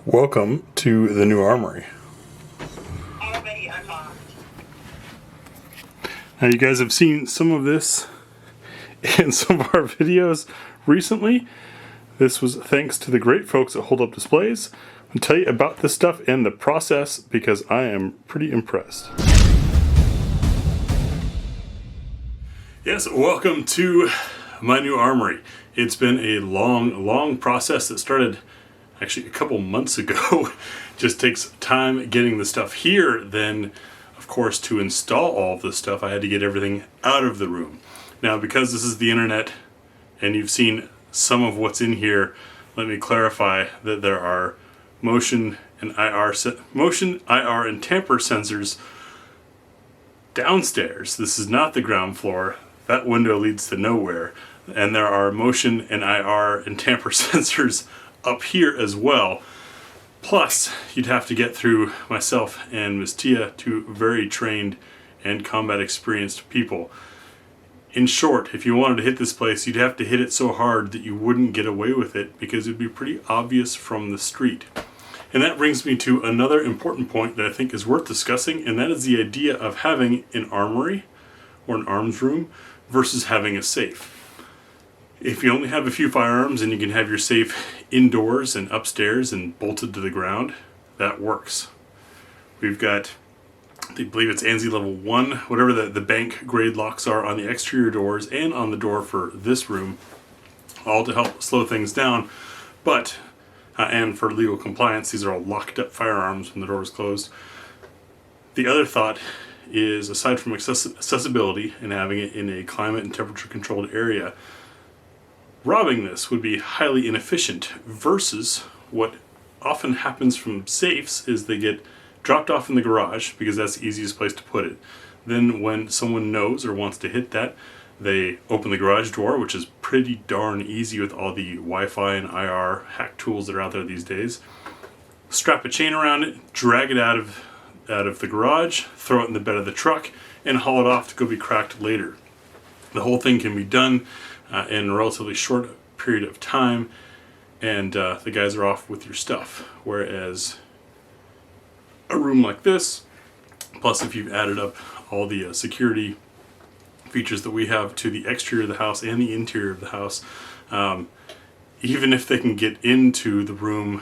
Welcome to the new armory. Already unlocked. Now you guys have seen some of this in some of our videos recently. This was thanks to the great folks at Holdup Displays. I'll tell you about this stuff and the process because I am pretty impressed. Yes, welcome to my new armory. It's been a long process that started actually a couple months ago. Just takes time getting the stuff here. Then, of course, to install all of this stuff, I had to get everything out of the room. Now, because this is the internet and you've seen some of what's in here, let me clarify that there are motion, IR, and tamper sensors downstairs. This is not the ground floor. That window leads to nowhere. And there are motion and IR and tamper sensors up here as well. Plus, you'd have to get through myself and Ms. Tia, two very trained and combat experienced people. In short, if you wanted to hit this place, you'd have to hit it so hard that you wouldn't get away with it because it'd be pretty obvious from the street. And that brings me to another important point that I think is worth discussing, and that is the idea of having an armory or an arms room versus having a safe. If you only have a few firearms and you can have your safe indoors and upstairs and bolted to the ground, that works. We've got, I believe it's ANSI level 1, whatever the bank grade locks are on the exterior doors and on the door for this room, all to help slow things down. But, and for legal compliance, these are all locked up firearms when the door is closed. The other thought is, aside from accessibility and having it in a climate and temperature controlled area, robbing this would be highly inefficient versus what often happens from safes is they get dropped off in the garage because that's the easiest place to put it. Then when someone knows or wants to hit that, they open the garage door, which is pretty darn easy with all the Wi-Fi and IR hack tools that are out there these days. Strap a chain around it, drag it out of the garage, throw it in the bed of the truck, and haul it off to go be cracked later. The whole thing can be done in a relatively short period of time, and the guys are off with your stuff. Whereas a room like this, plus if you've added up all the security features that we have to the exterior of the house and the interior of the house, even if they can get into the room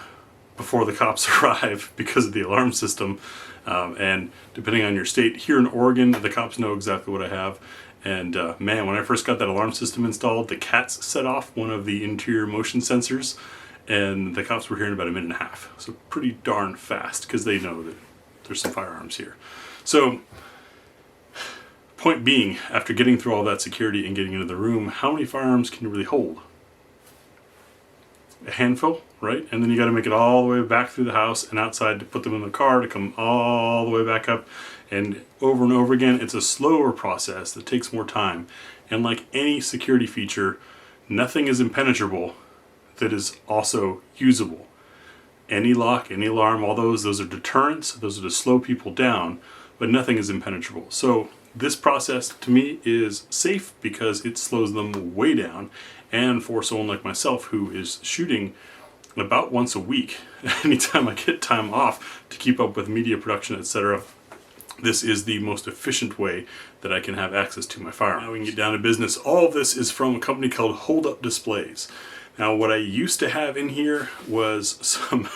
before the cops arrive because of the alarm system, and depending on your state, here in Oregon, the cops know exactly what I have. And man, when I first got that alarm system installed, the cats set off one of the interior motion sensors, and the cops were here in about a minute and a half. So pretty darn fast, because they know that there's some firearms here. So, point being, after getting through all that security and getting into the room, how many firearms can you really hold? A handful, right? And then you got to make it all the way back through the house and outside to put them in the car to come all the way back up. And over again, it's a slower process that takes more time. And like any security feature, nothing is impenetrable that is also usable. Any lock, any alarm, all those are deterrents, those are to slow people down, but nothing is impenetrable. So this process to me is safe because it slows them way down. And for someone like myself who is shooting about once a week, anytime I get time off to keep up with media production, etc., this is the most efficient way that I can have access to my firearms. Now we can get down to business. All of this is from a company called Holdup Displays. Now what I used to have in here was some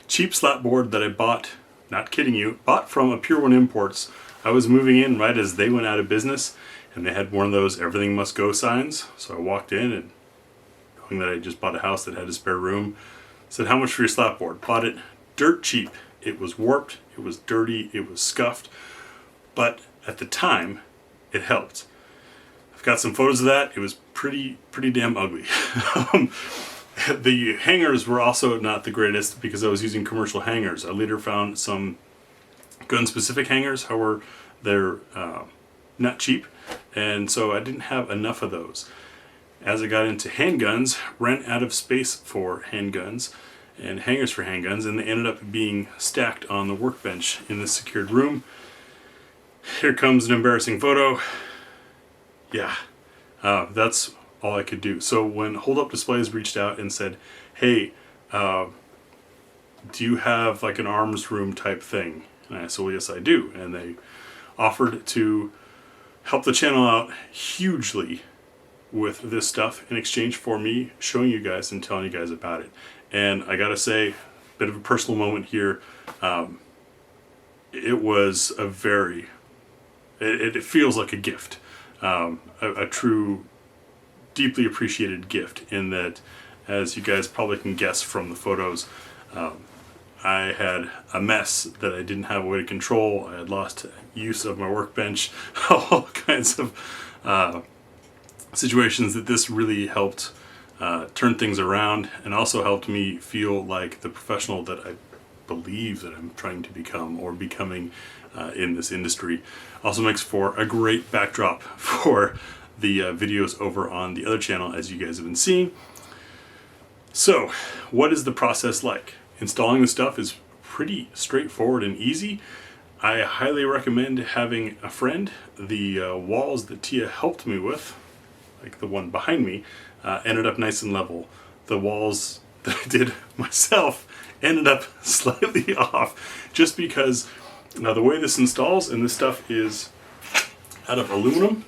cheap slat board that I bought, not kidding you, bought from a Pure One Imports. I was moving in right as they went out of business, and they had one of those everything must go signs. So I walked in and, knowing that I just bought a house that had a spare room, said, "How much for your slat board?" Bought it dirt cheap. It was warped, it was dirty, it was scuffed, but at the time, it helped. I've got some photos of that. It was pretty damn ugly. The hangers were also not the greatest because I was using commercial hangers. I later found some gun-specific hangers, however, they're not cheap, and so I didn't have enough of those. As I got into handguns, ran out of space for handguns and hangers for handguns, and they ended up being stacked on the workbench in this secured room. Here comes an embarrassing photo. Yeah, that's all I could do. So when Holdup Displays reached out and said, "Hey, do you have like an arms room type thing? And I said, well, yes, I do. And they offered to help the channel out hugely with this stuff in exchange for me showing you guys and telling you guys about it. And I gotta say, bit of a personal moment here. It was a very, it feels like a gift, a true, deeply appreciated gift, in that, as you guys probably can guess from the photos, I had a mess that I didn't have a way to control. I had lost use of my workbench, all kinds of situations that this really helped turn things around, and also helped me feel like the professional that I believe that I'm trying to become, or becoming in this industry. Also makes for a great backdrop for the videos over on the other channel, as you guys have been seeing. So, what is the process like? Installing the stuff is pretty straightforward and easy. I highly recommend having a friend. The walls that Tia helped me with, like the one behind me, ended up nice and level. The walls that I did myself ended up slightly off, just because the way this installs, and this stuff is out of aluminum,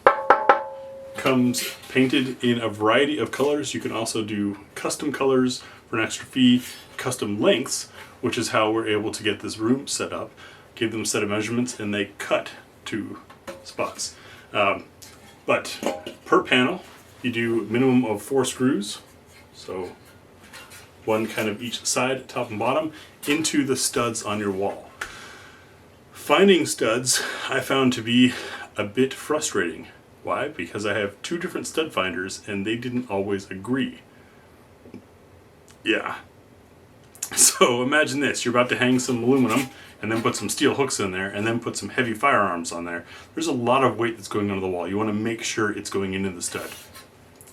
comes painted in a variety of colors. You can also do custom colors for an extra fee, custom lengths, which is how we're able to get this room set up. Give them a set of measurements and they cut to spots. But per panel, you do a minimum of 4 screws, so one kind of each side, top and bottom, into the studs on your wall. Finding studs I found to be a bit frustrating. Why? Because I have 2 different stud finders and they didn't always agree. Yeah. So imagine this, you're about to hang some aluminum and then put some steel hooks in there and then put some heavy firearms on there. There's a lot of weight that's going onto the wall. You want to make sure it's going into the stud.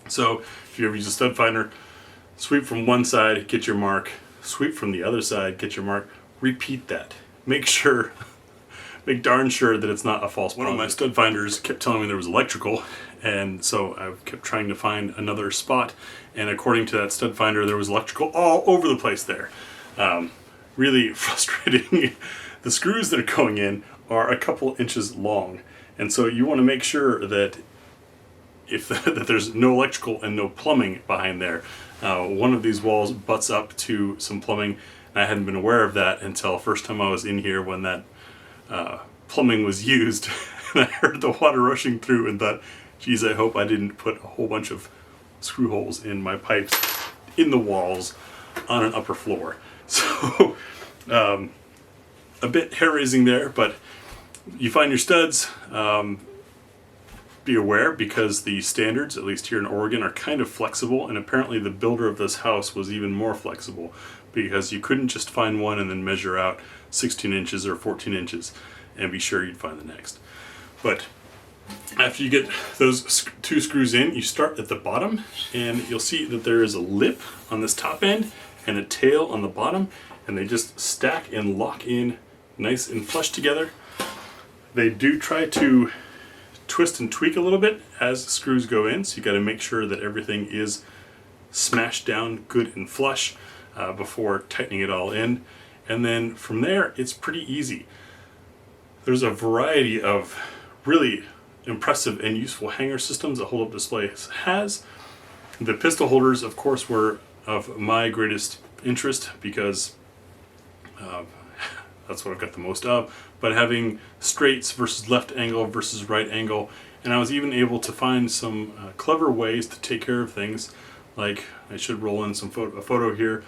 So if you ever use a stud finder, sweep from one side, get your mark, sweep from the other side, get your mark, repeat that. Make darn sure that it's not a false positive. One of my stud finders kept telling me there was electrical, and so I kept trying to find another spot, and according to that stud finder, there was electrical all over the place there. Really frustrating. The screws that are going in are a couple inches long, and so you want to make sure that that there's no electrical and no plumbing behind there. One of these walls butts up to some plumbing, and I hadn't been aware of that until first time I was in here when that plumbing was used, and I heard the water rushing through and thought, geez, I hope I didn't put a whole bunch of screw holes in my pipes in the walls on an upper floor. So a bit hair-raising there, but you find your studs. Be aware, because the standards, at least here in Oregon, are kind of flexible, and apparently the builder of this house was even more flexible, because you couldn't just find one and then measure out 16 inches or 14 inches and be sure you'd find the next. But after you get those 2 screws in, you start at the bottom, and you'll see that there is a lip on this top end and a tail on the bottom, and they just stack and lock in nice and flush together. They do try to twist and tweak a little bit as the screws go in, so you got to make sure that everything is smashed down good and flush before tightening it all in. And then from there, it's pretty easy. There's a variety of really impressive and useful hanger systems that Holdup Displays has. The pistol holders, of course, were of my greatest interest, because that's what I've got the most of, but having straights versus left angle versus right angle, and I was even able to find some clever ways to take care of things, like, I should roll in a photo here,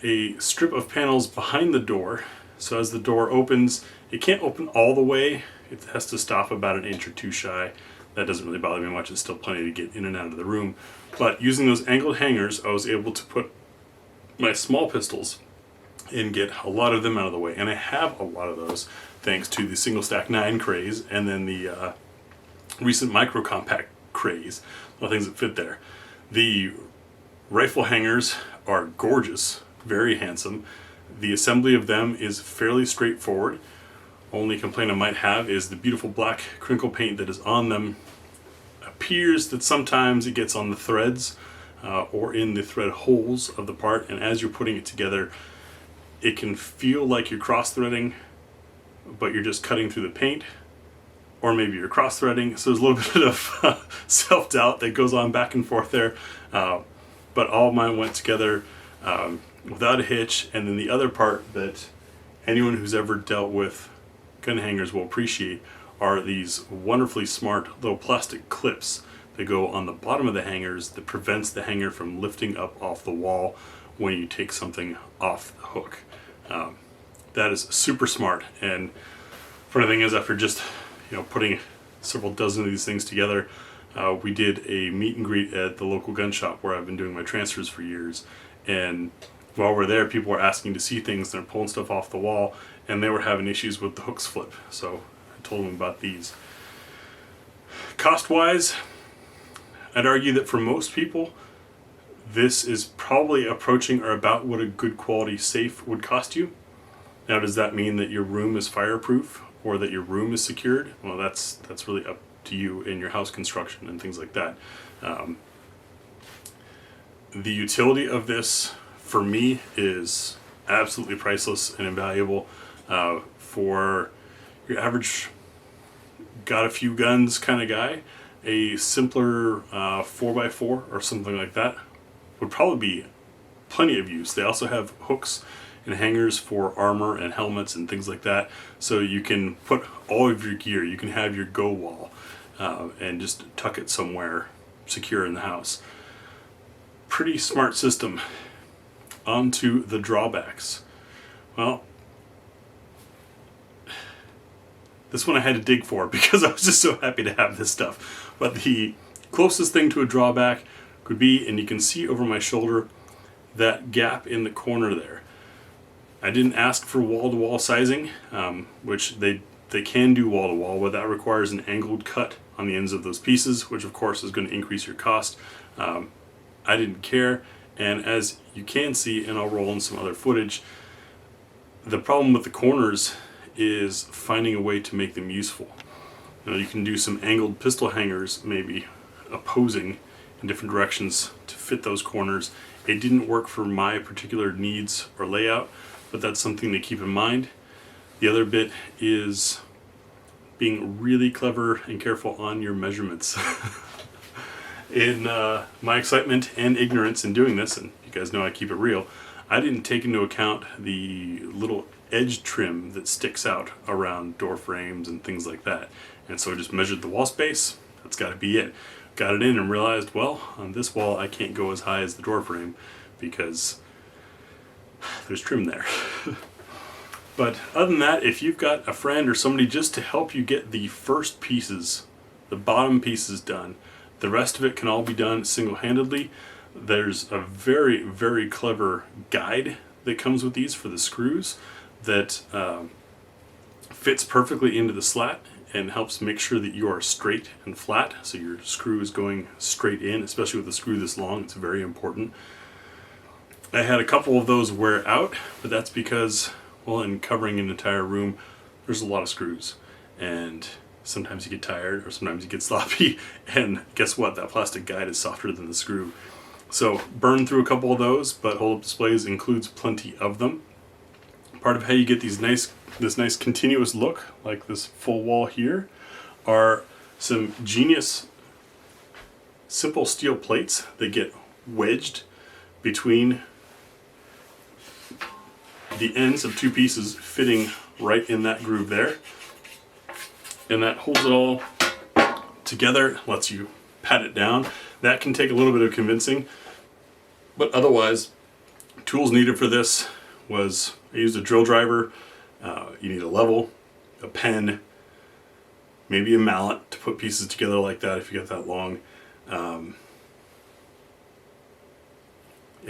a strip of panels behind the door, so as the door opens, it can't open all the way, it has to stop about an inch or 2 shy. That doesn't really bother me much, it's still plenty to get in and out of the room, but using those angled hangers, I was able to put my small pistols and get a lot of them out of the way, and I have a lot of those thanks to the single stack 9 craze and then the recent micro compact craze, the things that fit there. The rifle hangers are gorgeous, very handsome. The assembly of them is fairly straightforward. Only complaint I might have is the beautiful black crinkle paint that is on them appears that sometimes it gets on the threads or in the thread holes of the part, and as you're putting it together, it can feel like you're cross-threading, but you're just cutting through the paint, or maybe you're cross-threading. So there's a little bit of self-doubt that goes on back and forth there. But all of mine went together without a hitch. And then the other part that anyone who's ever dealt with gun hangers will appreciate are these wonderfully smart little plastic clips that go on the bottom of the hangers that prevents the hanger from lifting up off the wall when you take something off the hook. That is super smart. And funny thing is, after just putting several dozen of these things together, we did a meet and greet at the local gun shop where I've been doing my transfers for years. And while we're there, people were asking to see things, and they're pulling stuff off the wall, and they were having issues with the hooks flip. So I told them about these. Cost-wise, I'd argue that for most people, this is probably approaching or about what a good quality safe would cost you. Now, does that mean that your room is fireproof or that your room is secured? Well, that's really up to you in your house construction and things like that. The utility of this, for me, is absolutely priceless and invaluable. For your average got a few guns kind of guy, a simpler 4x4 or something like that would probably be plenty of use. They also have hooks and hangers for armor and helmets and things like that, so you can put all of your gear. You can have your go wall and just tuck it somewhere secure in the house. Pretty smart system. On to the drawbacks. Well, this one I had to dig for because I was just so happy to have this stuff. But the closest thing to a drawback could be, and you can see over my shoulder, that gap in the corner there. I didn't ask for wall-to-wall sizing, which they can do wall-to-wall, but that requires an angled cut on the ends of those pieces, which of course is going to increase your cost. I didn't care, and as you can see, and I'll roll in some other footage, the problem with the corners is finding a way to make them useful. You can do some angled pistol hangers, maybe opposing in different directions to fit those corners. It didn't work for my particular needs or layout, but that's something to keep in mind. The other bit is being really clever and careful on your measurements. In my excitement and ignorance in doing this, and you guys know I keep it real, I didn't take into account the little edge trim that sticks out around door frames and things like that. And so I just measured the wall space. That's got to be it. Got it in and realized, well, on this wall I can't go as high as the door frame because there's trim there. But other than that, if you've got a friend or somebody just to help you get the first pieces, the bottom pieces done, the rest of it can all be done single-handedly. There's a very, very clever guide that comes with these for the screws that fits perfectly into the slat and helps make sure that you are straight and flat, so your screw is going straight in, especially with a screw this long. It's very important. I had a couple of those wear out, but that's because, well, in covering an entire room, there's a lot of screws, and sometimes you get tired or sometimes you get sloppy, and guess what? That plastic guide is softer than the screw. So burn through a couple of those, but Holdup Displays includes plenty of them. Part of how you get this nice continuous look, like this full wall here, are some genius simple steel plates that get wedged between the ends of two pieces, fitting right in that groove there. And that holds it all together, lets you pat it down. That can take a little bit of convincing, but otherwise, tools needed for this was, I used a drill driver. You need a level, a pen, maybe a mallet to put pieces together like that if you get that long, and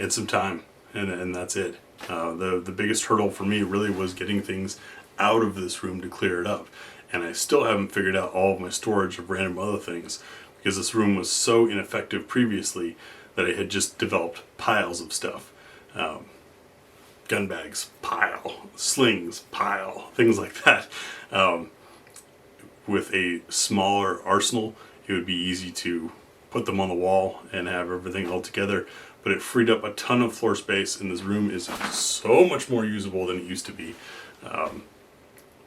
some time, and that's it. The biggest hurdle for me really was getting things out of this room to clear it up. And I still haven't figured out all of my storage of random other things because this room was so ineffective previously that I had just developed piles of stuff. Gun bags, pile. Slings, pile. Things like that. With a smaller arsenal, it would be easy to put them on the wall and have everything all together. but it freed up a ton of floor space, and this room is so much more usable than it used to be.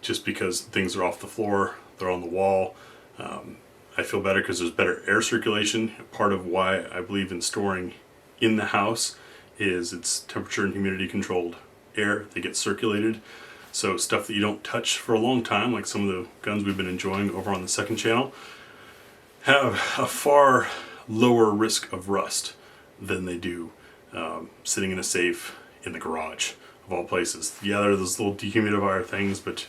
Just because things are off the floor, they're on the wall. I feel better because there's better air circulation. Part of why I believe in storing in the house is it's temperature and humidity controlled air. They get circulated. So stuff that you don't touch for a long time, like some of the guns we've been enjoying over on the second channel, have a far lower risk of rust than they do sitting in a safe in the garage, of all places. Yeah, there are those little dehumidifier things, but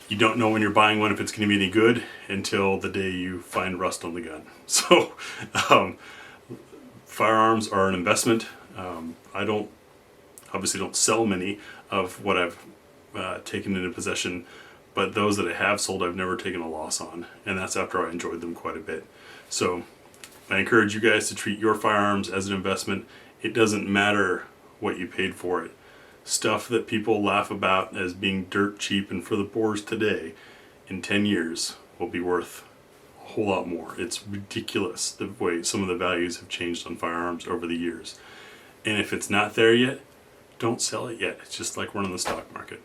you don't know when you're buying one if it's going to be any good until the day you find rust on the gun. So firearms are an investment. I obviously don't sell many of what I've taken into possession, but those that I have sold I've never taken a loss on, and that's after I enjoyed them quite a bit. So I encourage you guys to treat your firearms as an investment. It doesn't matter what you paid for it. Stuff that people laugh about as being dirt cheap and for the poors today, in 10 years will be worth a whole lot more. It's ridiculous the way some of the values have changed on firearms over the years. And if it's not there yet, don't sell it yet. It's just like running the stock market.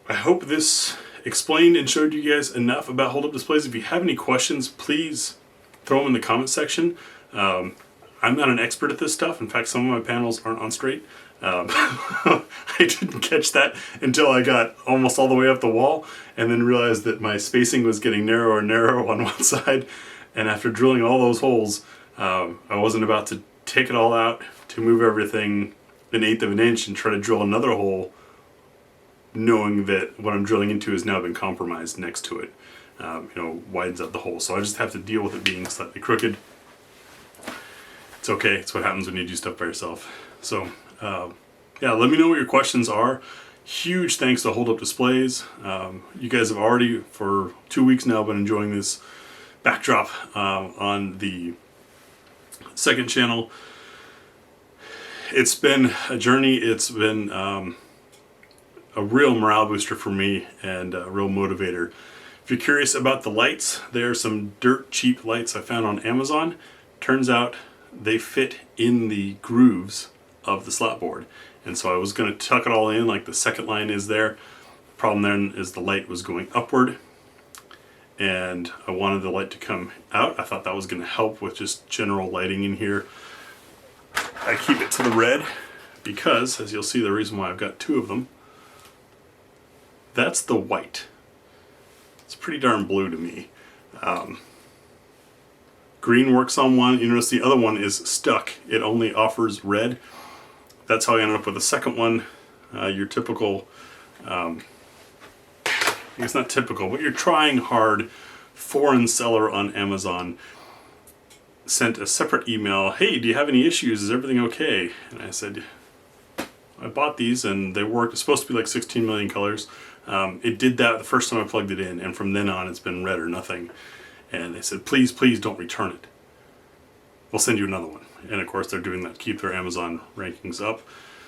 I hope this explained and showed you guys enough about hold-up displays. If you have any questions, please throw them in the comment section. I'm not an expert at this stuff. In fact, some of my panels aren't on straight. I didn't catch that until I got almost all the way up the wall and then realized that my spacing was getting narrower and narrower on one side. And after drilling all those holes, I wasn't about to take it all out to move everything 1/8 of an inch and try to drill another hole, knowing that what I'm drilling into has now been compromised next to it. Widens up the hole. So I just have to deal with it being slightly crooked. It's okay. It's what happens when you do stuff by yourself. So, yeah, let me know what your questions are. Huge thanks to Holdup Displays. You guys have already, for 2 weeks now, been enjoying this backdrop on the second channel. It's been a journey. It's been a real morale booster for me and a real motivator. If you're curious about the lights, there are some dirt cheap lights I found on Amazon. Turns out they fit in the grooves of the slot board, and so I was going to tuck it all in like the second line is there. Problem then is the light was going upward, and I wanted the light to come out. I thought that was going to help with just general lighting in here. I keep it to the red because, as you'll see, the reason why I've got 2 of them, that's the white. It's pretty darn blue to me. Green works on one. You notice the other one is stuck. It only offers red. That's how I ended up with the second one. Your typical, it's not typical, but you're trying hard foreign seller on Amazon sent a separate email. Hey, do you have any issues? Is everything okay? And I said, I bought these and they worked. It's supposed to be like 16 million colors. It did that the first time I plugged it in, and from then on it's been red or nothing. And they said, please, please don't return it. We'll send you another one. And of course they're doing that to keep their Amazon rankings up.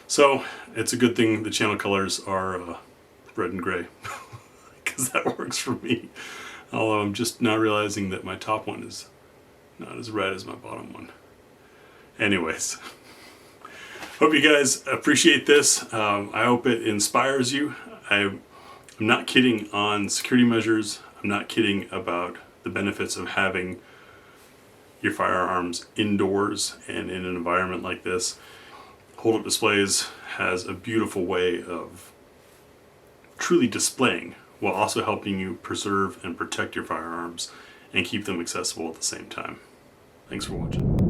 So it's a good thing the channel colors are red and gray, because that works for me. Although I'm just now realizing that my top one is not as red as my bottom one. Anyways, hope you guys appreciate this. I hope it inspires you. I'm not kidding on security measures. I'm not kidding about the benefits of having your firearms indoors and in an environment like this. Holdup Displays has a beautiful way of truly displaying while also helping you preserve and protect your firearms and keep them accessible at the same time. Thanks for watching.